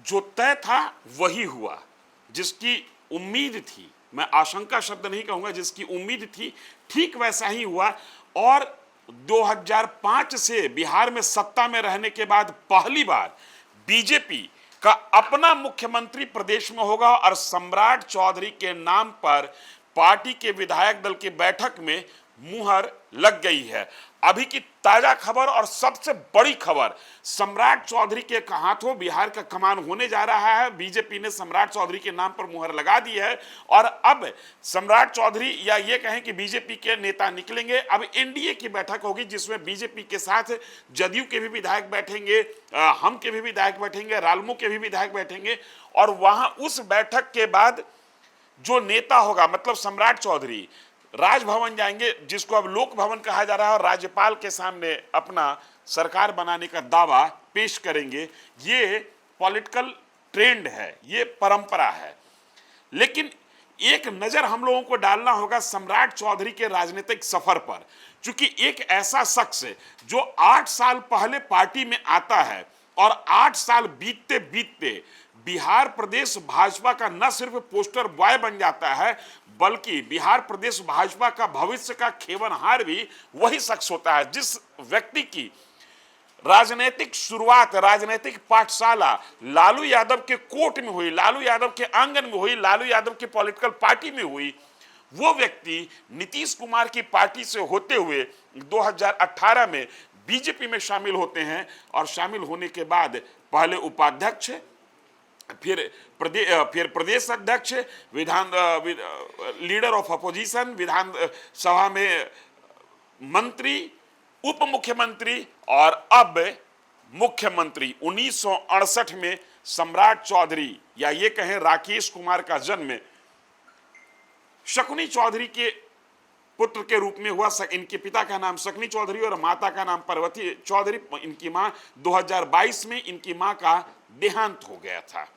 जो तय था वही हुआ, जिसकी उम्मीद थी, मैं आशंका शब्द नहीं कहूंगा, जिसकी उम्मीद थी ठीक वैसा ही हुआ। और 2005 से बिहार में सत्ता में रहने के बाद पहली बार बीजेपी का अपना मुख्यमंत्री प्रदेश में होगा और सम्राट चौधरी के नाम पर पार्टी के विधायक दल की बैठक में मुहर लग गई है। अभी की ताजा खबर और सबसे बड़ी खबर, सम्राट चौधरी के हाथों बिहार का कमान होने जा रहा है। बीजेपी ने सम्राट चौधरी के नाम पर मुहर लगा दी है और अब सम्राट चौधरी या ये कहें कि बीजेपी के नेता निकलेंगे। अब एनडीए की बैठक होगी जिसमें बीजेपी के साथ जदयू के भी विधायक बैठेंगे, हम के भी विधायक बैठेंगे, रालमू के भी विधायक बैठेंगे। और वहां उस बैठक के बाद जो नेता होगा, मतलब सम्राट चौधरी राजभवन जाएंगे, जिसको अब लोक भवन कहा जा रहा है, और राज्यपाल के सामने अपना सरकार बनाने का दावा पेश करेंगे। ये पॉलिटिकल ट्रेंड है, ये परंपरा है। लेकिन एक नजर हम लोगों को डालना होगा सम्राट चौधरी के राजनीतिक सफर पर, क्योंकि एक ऐसा शख्स जो 8 साल पहले पार्टी में आता है और 8 साल बीतते बीतते बिहार प्रदेश भाजपा का न सिर्फ पोस्टर बॉय बन जाता है, बल्कि बिहार प्रदेश भाजपा का भविष्य का खेवनहार भी वही शख्स होता है। जिस व्यक्ति की राजनीतिक शुरुआत, राजनीतिक पाठशाला लालू यादव के कोर्ट में हुई, लालू यादव के आंगन में हुई, लालू यादव की पॉलिटिकल पार्टी में हुई, वो व्यक्ति नीतीश कुमार की पार्टी से होते हुए 2018 में बीजेपी में शामिल होते हैं। और शामिल होने के बाद पहले उपाध्यक्ष, फिर प्रदेश अध्यक्ष, leader of opposition, Vidhan Sabha में मंत्री, उप मुख्यमंत्री और अब मुख्यमंत्री। 1968 में सम्राट चौधरी या ये कहें राकेश कुमार का जन्म शकुनी चौधरी के पुत्र के रूप में हुआ। इनके पिता का नाम शकुनी चौधरी और माता का नाम पार्वती चौधरी। इनकी मां 2022 में इनकी मां का देहांत हो गया था।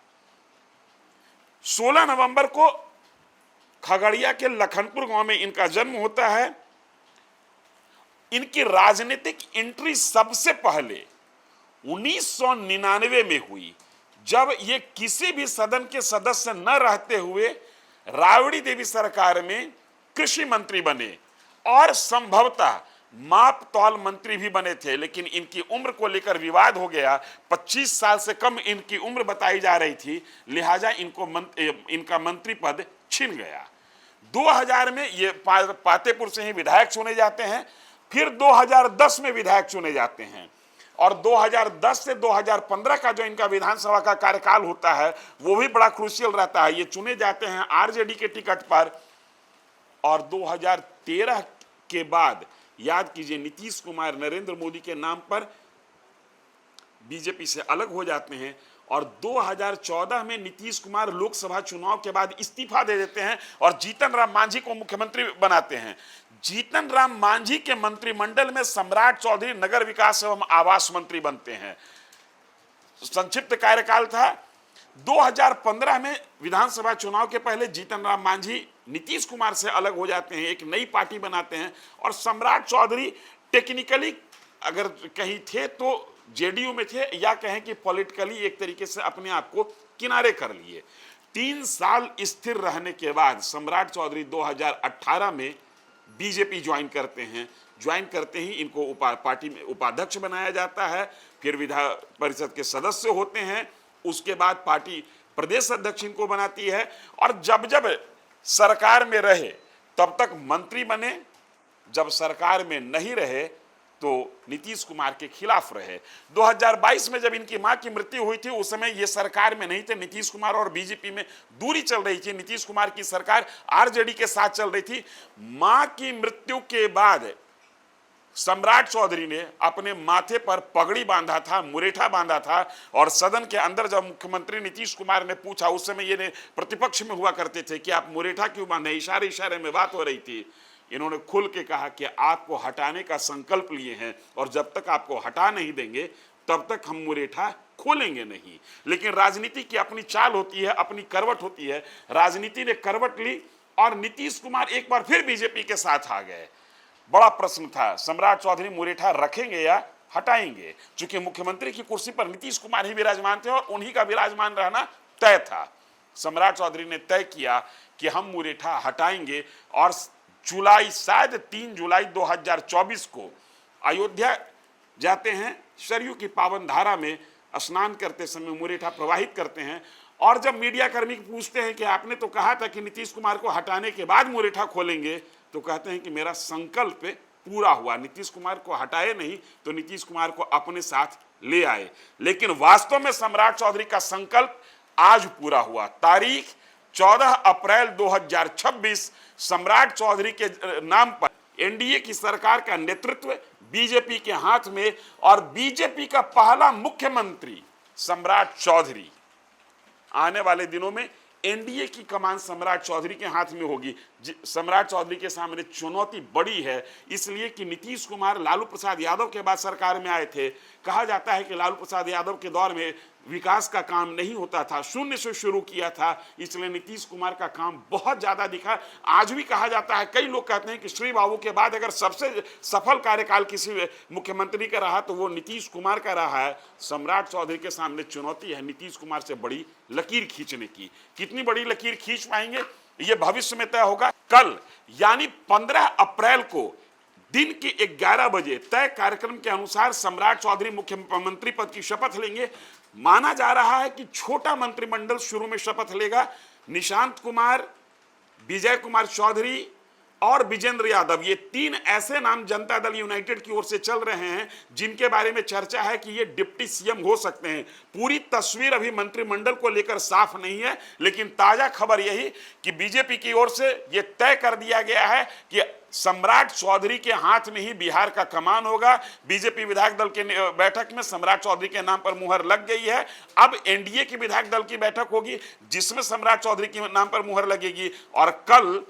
16 नवंबर को खगड़िया के लखनपुर गांव में इनका जन्म होता है। इनकी राजनीतिक एंट्री सबसे पहले 1999 में हुई, जब ये किसी भी सदन के सदस्य न रहते हुए राबड़ी देवी सरकार में कृषि मंत्री बने और संभवतः माप तौल मंत्री भी बने थे। लेकिन इनकी उम्र को लेकर विवाद हो गया, 25 साल से कम इनकी उम्र बताई जा रही थी, लिहाजा इनका मंत्री पद छिन गया। 2000 में ये पातेपुर से ही विधायक चुने जाते हैं, फिर 2010 में विधायक चुने जाते हैं और 2010 से 2015 का जो इनका विधानसभा का कार्यकाल होता है वो भी बड़ा क्रूशियल रहता है। ये चुने जाते हैं आरजेडी के टिकट पर और 2013 के बाद याद कीजिए नीतीश कुमार नरेंद्र मोदी के नाम पर बीजेपी से अलग हो जाते हैं और 2014 में नीतीश कुमार लोकसभा चुनाव के बाद इस्तीफा दे देते हैं और जीतन राम मांझी को मुख्यमंत्री बनाते हैं। जीतन राम मांझी के मंत्रिमंडल में सम्राट चौधरी नगर विकास एवं आवास मंत्री बनते हैं। संक्षिप्त कार्यकाल था। 2015 में विधानसभा चुनाव के पहले जीतन राम मांझी नीतीश कुमार से अलग हो जाते हैं, एक नई पार्टी बनाते हैं और सम्राट चौधरी टेक्निकली अगर कहीं थे तो जेडीयू में थे या कहें कि पॉलिटिकली एक तरीके से अपने आप को किनारे कर लिए। 3 साल स्थिर रहने के बाद सम्राट चौधरी 2018 में बीजेपी ज्वाइन करते हैं। ज्वाइन करते ही इनको पार्टी में उपाध्यक्ष बनाया जाता है, फिर विधान परिषद के सदस्य होते हैं, उसके बाद पार्टी प्रदेश अध्यक्ष इनको बनाती है और जब जब सरकार में रहे तब तक मंत्री बने, जब सरकार में नहीं रहे तो नीतीश कुमार के खिलाफ रहे। 2022 में जब इनकी मां की मृत्यु हुई थी उस समय ये सरकार में नहीं थे, नीतीश कुमार और बीजेपी में दूरी चल रही थी, नीतीश कुमार की सरकार आरजेडी के साथ चल रही थी। मां की मृत्यु के बाद सम्राट चौधरी ने अपने माथे पर पगड़ी बांधा था, मुरेठा बांधा था और सदन के अंदर जब मुख्यमंत्री नीतीश कुमार ने पूछा, उस समय ये प्रतिपक्ष में हुआ करते थे कि आप मुरेठा क्यों बांधे, इशारे इशारे में बात हो रही थी, इन्होंने खुल के कहा कि आपको हटाने का संकल्प लिए हैं और जब तक आपको हटा नहीं देंगे तब तक हम मुरेठा खोलेंगे नहीं। लेकिन राजनीति की अपनी चाल होती है, अपनी करवट होती है। राजनीति ने करवट ली और नीतीश कुमार एक बार फिर बीजेपी के साथ आ गए। बड़ा प्रश्न था सम्राट चौधरी मुरेठा रखेंगे या हटाएंगे। चूंकि मुख्यमंत्री की कुर्सी पर नीतीश कुमार ही विराजमान थे और उन्हीं का विराजमान रहना तय था। सम्राट चौधरी ने तय किया कि हम मुरेठा हटाएंगे और जुलाई, शायद 3 जुलाई 2024 को अयोध्या जाते हैं, सरयू की पावन धारा में स्नान करते समय मुरेठा प्रवाहित करते हैं। और जब मीडिया कर्मी पूछते हैं कि आपने तो कहा था कि नीतीश कुमार को हटाने के बाद मुरेठा खोलेंगे, तो कहते हैं कि मेरा संकल्प पूरा हुआ। नीतीश कुमार को हटाए नहीं तो नीतीश कुमार को अपने साथ ले आए। लेकिन वास्तव में सम्राट चौधरी का संकल्प आज पूरा हुआ। तारीख 14 अप्रैल 2026 सम्राट चौधरी के नाम पर एनडीए की सरकार का नेतृत्व बीजेपी के हाथ में और बीजेपी का पहला मुख्यमंत्री सम्राट चौधरी। आने वाले दिनों में एनडीए की कमान सम्राट चौधरी के हाथ में होगी। सम्राट चौधरी के सामने चुनौती बड़ी है, इसलिए कि नीतीश कुमार लालू प्रसाद यादव के बाद सरकार में आए थे। कहा जाता है कि लालू प्रसाद यादव के दौर में विकास का काम नहीं होता था, शून्य से शुरू किया था, इसलिए नीतीश कुमार का काम बहुत ज्यादा दिखा। आज भी कहा जाता है, कई लोग कहते हैं कि श्री बाबू के बाद अगर सबसे सफल कार्यकाल किसी मुख्यमंत्री का रहा तो वो नीतीश कुमार का रहा है। सम्राट चौधरी के सामने चुनौती है नीतीश कुमार से बड़ी लकीर खींचने की। कितनी बड़ी लकीर खींच पाएंगे ये भविष्य में तय होगा। कल यानी 15 अप्रैल को दिन के 11 बजे तय कार्यक्रम के अनुसार सम्राट चौधरी मुख्यमंत्री पद की शपथ लेंगे। माना जा रहा है कि छोटा मंत्रिमंडल शुरू में शपथ लेगा। निशांत कुमार, विजय कुमार चौधरी और विजेंद्र यादव, ये 3 ऐसे नाम जनता दल यूनाइटेड की ओर से चल रहे हैं जिनके बारे में चर्चा है कि ये डिप्टी सीएम हो सकते हैं। पूरी तस्वीर अभी मंत्रिमंडल को लेकर साफ नहीं है, लेकिन ताजा खबर यही कि बीजेपी की ओर से ये तय कर दिया गया है कि सम्राट चौधरी के हाथ में ही बिहार का कमान होगा। बीजेपी विधायक दल के बैठक में सम्राट चौधरी के नाम पर मुहर लग गई है। अब एनडीए की विधायक दल की बैठक होगी जिसमें सम्राट चौधरी के नाम पर मुहर लगेगी और कल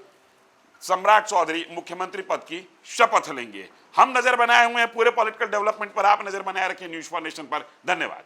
सम्राट चौधरी मुख्यमंत्री पद की शपथ लेंगे। हम नजर बनाए हुए हैं पूरे पॉलिटिकल डेवलपमेंट पर, आप नजर बनाए रखें न्यूज़ फॉर नेशन पर। धन्यवाद।